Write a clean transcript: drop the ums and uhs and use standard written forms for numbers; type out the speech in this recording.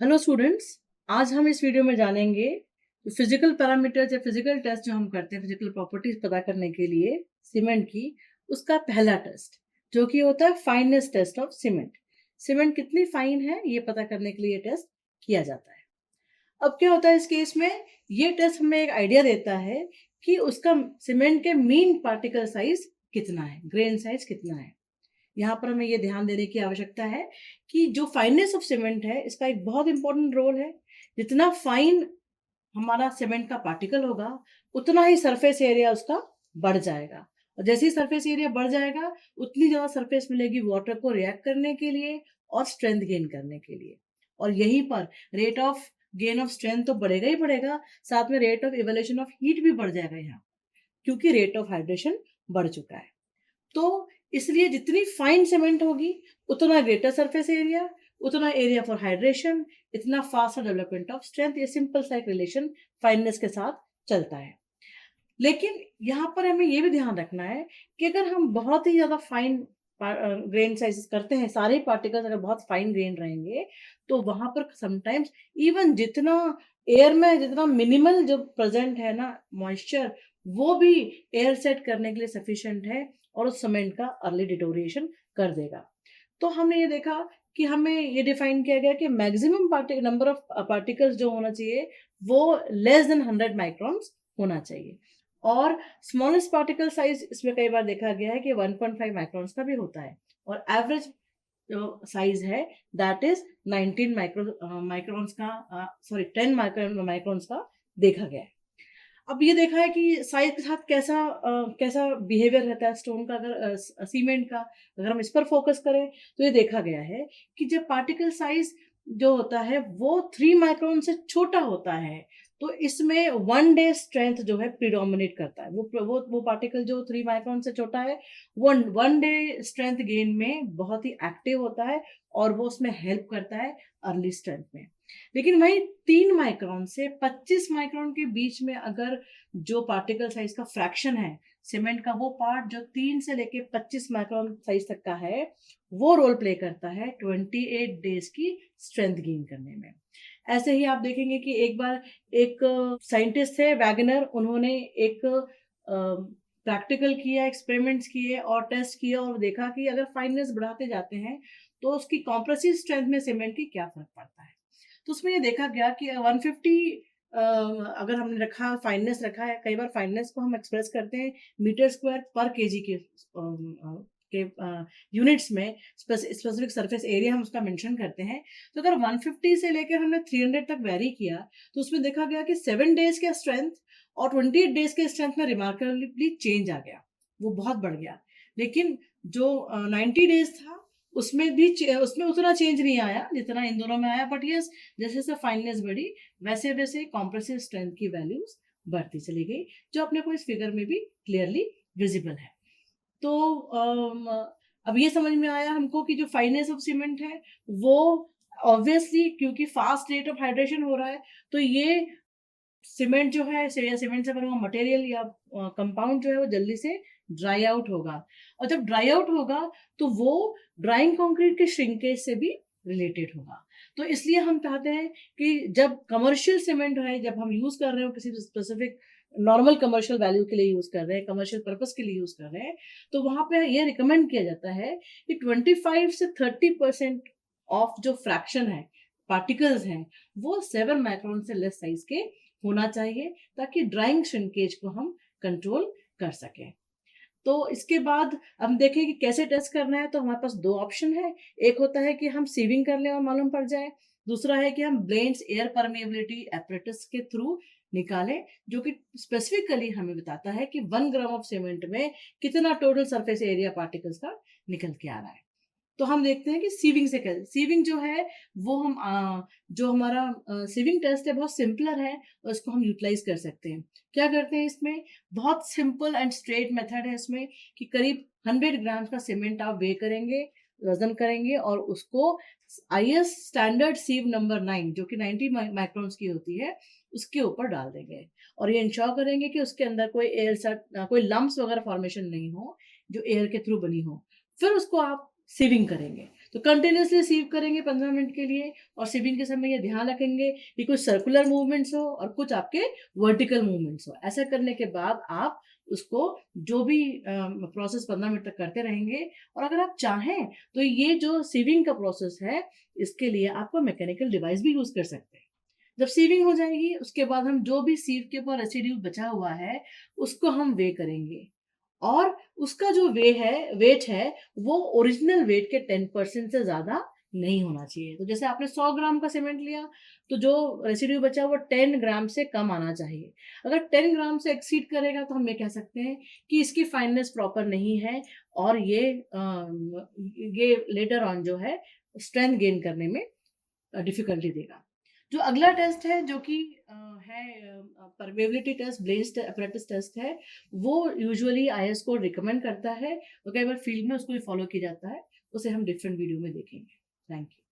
Hello students, आज हम इस वीडियो में जानेंगे फिजिकल पैरामीटर्स या फिजिकल टेस्ट जो हम करते हैं फिजिकल प्रॉपर्टीज पता करने के लिए सीमेंट की, उसका पहला टेस्ट जो कि होता है fineness test of cement. Cement कितनी फाइन है ये पता करने के लिए टेस्ट किया जाता है। अब क्या होता है इस केस में, ये टेस्ट हमें एक आइडिया देता है कि उसका सीमेंट के मीन पार्टिकल साइज कितना है, ग्रेन साइज कितना है। यहाँ पर हमें ये ध्यान देने की आवश्यकता है कि जो फाइननेस ऑफ सीमेंट है इसका एक बहुत इंपॉर्टेंट रोल है। जितना फाइन हमारा सीमेंट का पार्टिकल होगा उतना ही सरफेस एरिया उसका बढ़ जाएगा, और जैसे ही सरफेस एरिया बढ़ जाएगा उतनी ज्यादा सरफेस मिलेगी वाटर को रिएक्ट करने के लिए और स्ट्रेंथ गेन करने के लिए। और यहीं पर rate of gain of strength तो बढ़ेगा ही बढ़ेगा, साथ में rate of evolution of heat भी बढ़ जाएगा यहाँ, क्योंकि रेट ऑफ हाइड्रेशन बढ़ चुका है। तो इसलिए जितनी फाइन सीमेंट होगी उतना ग्रेटर सरफेस एरिया, उतना एरिया फॉर हाइड्रेशन, इतना फास्टर डेवलपमेंट ऑफ स्ट्रेंथ। ये सिंपल सा एक रिलेशन फाइननेस के साथ चलता है। लेकिन यहाँ पर हमें ये भी ध्यान रखना है कि अगर हम बहुत ही ज्यादा फाइन ग्रेन साइजेस करते हैं, सारे पार्टिकल्स अगर बहुत फाइन ग्रेन रहेंगे तो वहां पर समटाइम्स इवन जितना एयर में जितना मिनिमल जो प्रेजेंट है ना मॉइस्चर, वो भी एयर सेट करने के लिए सफिशिएंट है और उस सीमेंट का अर्ली डिटोरिएशन कर देगा। तो हमने ये देखा कि हमें ये डिफाइन किया गया कि मैक्सिमम नंबर ऑफ पार्टिकल्स जो होना चाहिए वो लेस देन 100 माइक्रॉन्स होना चाहिए, और स्मॉलेस्ट पार्टिकल साइज इसमें कई बार देखा गया है कि 1.5 माइक्रॉन्स का भी होता है, और एवरेज जो साइज है दैट इज 19 माइक्रॉन्स का, सॉरी 10 माइक्रॉन्स का देखा गया है। अब ये देखा है कि साइज के साथ कैसा बिहेवियर रहता है स्टोन का, अगर सीमेंट का अगर हम इस पर फोकस करें तो ये देखा गया है कि जब पार्टिकल साइज जो होता है वो 3 माइक्रोन से छोटा होता है तो इसमें वन डे स्ट्रेंथ जो है प्रिडोमिनेट करता है। वो पार्टिकल जो 3 माइक्रोन से छोटा है वो वन डे स्ट्रेंथ गेन में बहुत ही एक्टिव होता है और वो उसमें हेल्प करता है अर्ली स्ट्रेंथ में। लेकिन वही 3 माइक्रोन से 25 माइक्रोन के बीच में अगर जो पार्टिकल साइज का फ्रैक्शन है सीमेंट का, वो पार्ट जो 3 से लेके 25 माइक्रोन साइज तक का है, वो रोल प्ले करता है 28 डेज की स्ट्रेंथ गेन करने में। ऐसे ही आप देखेंगे कि एक बार एक साइंटिस्ट थे वैगनर, उन्होंने एक प्रैक्टिकल किया, एक्सपेरिमेंट्स किए और टेस्ट किया और देखा कि अगर फाइननेस बढ़ाते जाते हैं तो उसकी कॉम्प्रेसिव स्ट्रेंथ में सीमेंट की क्या फर्क पड़ता है। तो उसमें ये देखा गया कि 150 अगर हमने रखा फाइननेस रखा है, कई बार फाइननेस को हम एक्सप्रेस करते हैं मीटर स्क्वायर पर केजी के यूनिट्स में, स्पेसिफिक सरफेस एरिया हम उसका मेंशन करते हैं। तो अगर 150 से लेकर हमने 300 तक वेरी किया तो उसमें देखा गया कि 7 डेज का स्ट्रेंथ और 28 डेज के स्ट्रेंथ में रिमार्केबली चेंज आ गया, वो बहुत बढ़ गया। लेकिन जो 90 डेज था उसमें उतना चेंज नहीं आया जितना इन दोनों में आया, बट यस जैसे जैसे फाइननेस बढ़ी वैसे वैसे कॉम्प्रेसिव स्ट्रेंथ की वैल्यूज बढ़ती चली गई, जो अपने को इस फिगर में भी क्लियरली विजिबल है। तो अब ये समझ में आया हमको कि जो फाइननेस ऑफ सीमेंट है वो ऑब्वियसली क्योंकि फास्ट रेट ऑफ हाइड्रेशन हो रहा है, तो ये सीमेंट जो है या सीमेंट से बना हुआ मटेरियल या कंपाउंड जो है वो जल्दी से ड्राई आउट होगा, और जब ड्राई आउट होगा तो वो ड्राइंग कंक्रीट के श्रिंकेज से भी रिलेटेड होगा। तो इसलिए हम चाहते हैं कि जब कमर्शियल सीमेंट है, जब हम यूज कर रहे हो किसी स्पेसिफिक नॉर्मल कमर्शियल वैल्यू के लिए यूज कर रहे हैं, कमर्शियल पर्पस के लिए यूज कर रहे हैं, तो वहां पे ये रिकमेंड किया जाता है कि 25 से 30% ऑफ जो फ्रैक्शन है पार्टिकल्स हैं वो 7 माइक्रोन से लेस साइज के होना चाहिए, ताकि ड्राइंग श्रिंकेज को हम कंट्रोल कर सकें। तो इसके बाद हम देखें कि कैसे टेस्ट करना है, तो हमारे पास दो ऑप्शन है। एक होता है कि हम सीविंग कर लें और मालूम पड़ जाए, दूसरा है कि हम ब्लेंड्स एयर परमेबिलिटी एपरेटस के थ्रू निकालें, जो कि स्पेसिफिकली हमें बताता है कि 1 ग्राम ऑफ सीमेंट में कितना टोटल सरफेस एरिया पार्टिकल्स का निकल के आ रहा है। तो हम देखते हैं कि सीविंग से कैसे, सीविंग जो है वो हम जो हमारा सीविंग टेस्ट है बहुत सिंपलर है और इसको हम यूटिलाइज कर सकते हैं। क्या करते हैं इसमें, बहुत सिंपल एंड स्ट्रेट मेथड है इसमें कि करीब 100 ग्राम का सीमेंट आप वे करेंगे, वजन करेंगे और उसको आईएस स्टैंडर्ड सीव नंबर 9 जो कि 90 माइक्रोन्स की होती है उसके ऊपर डाल देंगे, और ये इंश्योर करेंगे कि उसके अंदर कोई कोई लम्प्स वगैरह फॉर्मेशन नहीं हो जो एयर के थ्रू बनी हो। फिर उसको आप सीविंग करेंगे। तो कंटिन्यूअसली सीव करेंगे 15 मिनट के लिए, और सीविंग के समय ये ध्यान रखेंगे कि कुछ सर्कुलर मूवमेंट्स हो और कुछ आपके वर्टिकल मूवमेंट्स हो। ऐसा करने के बाद आप उसको जो भी प्रोसेस 15 मिनट तक करते रहेंगे। और अगर आप चाहें तो ये जो सीविंग का प्रोसेस है, इसके लिए आपको मैकेनिकल डिवाइस भी यूज़ कर सकते हैं। जब सीविंग हो जाएगी, उसके बाद हम जो भी सीव के ऊपर रेसिड्यू बचा हुआ है, उसको हम वे करेंगे, और उसका जो वेट है, वो ओरिजिनल वेट के 10% से ज़्यादा नहीं होना चाहिए। तो जैसे आपने 100 ग्राम का सीमेंट लिया, तो जो रेसिड्यू बचा वो 10 ग्राम से कम आना चाहिए। अगर 10 ग्राम से एक्सीड करेगा, तो हम ये कह सकते हैं कि इसकी फाइननेस प्रॉपर नहीं है, और ये लेटर ऑन जो है स्ट्रेंथ गेन करने में डिफ़िकल्टी देगा। जो अगला टेस्ट है, जो कि है permeability test, Blaine's apparatus test है, वो यूजुअली आईएस कोड रिकमेंड करता है, और कई बार फील्ड में उसको भी फॉलो किया जाता है। उसे हम डिफरेंट वीडियो में देखेंगे। Thank you.